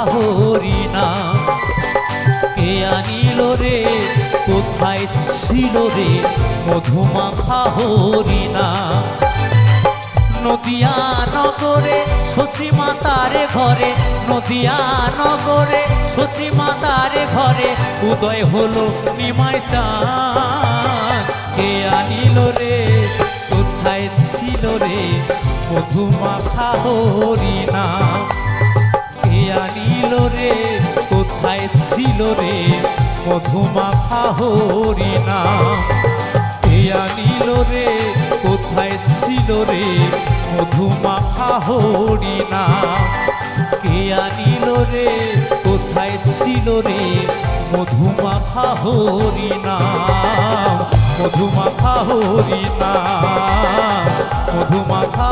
হরিনাম। কে আনিল রে কোথায় ছিল রে মধুমাখা হরিনাম। নদিয়া নগরে সতী মাতার ঘরে, নদিয়া নগরে সতী মাতার ঘরে উদয় হলো নিমাই চাঁদ। কে আনিল রে কোথায় ছিল রে মধুমাখা হরিনাম। কে আনিল রে কোথায় ছিল রে মধুমাখা হরিনাম। কে আনিল রে কোথায় ছিল রে মধুমাখা হরিনাম। কে আনিল রে কোথায় ছিল রে মধুমাখা হরিনাম। মধুমাখা হরিনাম, মধুমাখা